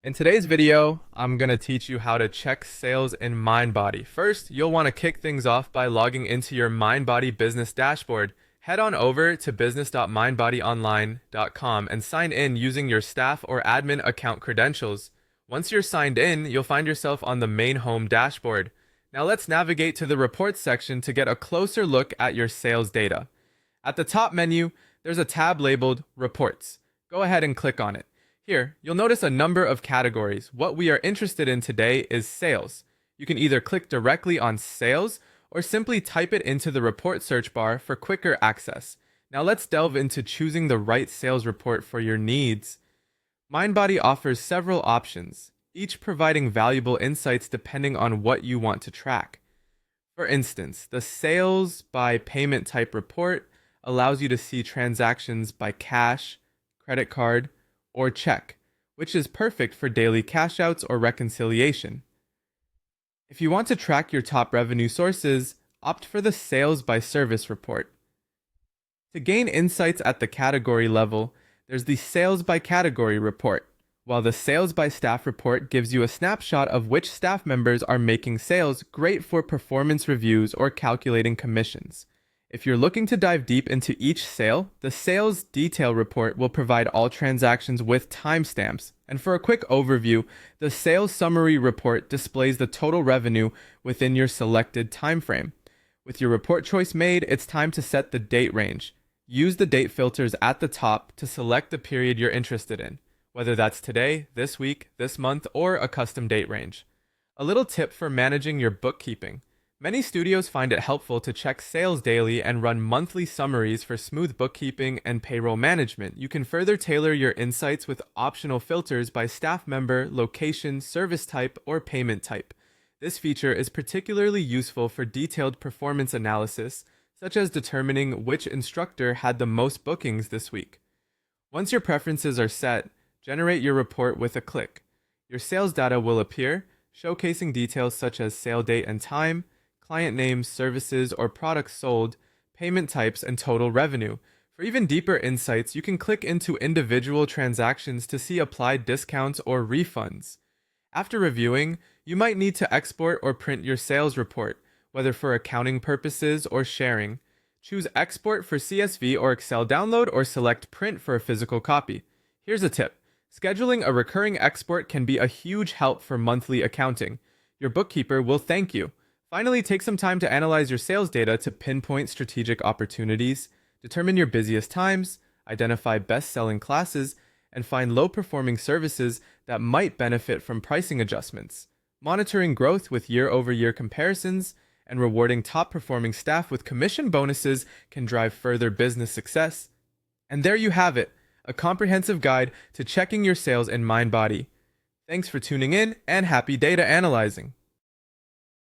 In today's video, I'm going to teach you how to check sales in Mindbody. First, you'll want to kick things off by logging into your Mindbody business dashboard. Head on over to business.mindbodyonline.com and sign in using your staff or admin account credentials. Once you're signed in, you'll find yourself on the main home dashboard. Now let's navigate to the reports section to get a closer look at your sales data. At the top menu, there's a tab labeled Reports. Go ahead and click on it. Here, you'll notice a number of categories. What we are interested in today is sales. You can either click directly on sales or simply type it into the report search bar for quicker access. Now let's delve into choosing the right sales report for your needs. Mindbody offers several options, each providing valuable insights depending on what you want to track. For instance, the sales by payment type report allows you to see transactions by cash, credit card, or check, which is perfect for daily cash outs or reconciliation. If you want to track your top revenue sources, opt for the sales by service report. To gain insights at the category level, there's the sales by category report, while the sales by staff report gives you a snapshot of which staff members are making sales, great for performance reviews or calculating commissions. If you're looking to dive deep into each sale, the Sales Detail Report will provide all transactions with timestamps. And for a quick overview, the Sales Summary Report displays the total revenue within your selected time frame. With your report choice made, it's time to set the date range. Use the date filters at the top to select the period you're interested in, whether that's today, this week, this month, or a custom date range. A little tip for managing your bookkeeping. Many studios find it helpful to check sales daily and run monthly summaries for smooth bookkeeping and payroll management. You can further tailor your insights with optional filters by staff member, location, service type, or payment type. This feature is particularly useful for detailed performance analysis, such as determining which instructor had the most bookings this week. Once your preferences are set, generate your report with a click. Your sales data will appear, showcasing details such as sale date and time, client names, services, or products sold, payment types, and total revenue. For even deeper insights, you can click into individual transactions to see applied discounts or refunds. After reviewing, you might need to export or print your sales report, whether for accounting purposes or sharing. Choose Export for CSV or Excel download or select Print for a physical copy. Here's a tip. Scheduling a recurring export can be a huge help for monthly accounting. Your bookkeeper will thank you. Finally, take some time to analyze your sales data to pinpoint strategic opportunities, determine your busiest times, identify best-selling classes, and find low-performing services that might benefit from pricing adjustments. Monitoring growth with year-over-year comparisons and rewarding top-performing staff with commission bonuses can drive further business success. And there you have it, a comprehensive guide to checking your sales in Mindbody. Thanks for tuning in and happy data analyzing.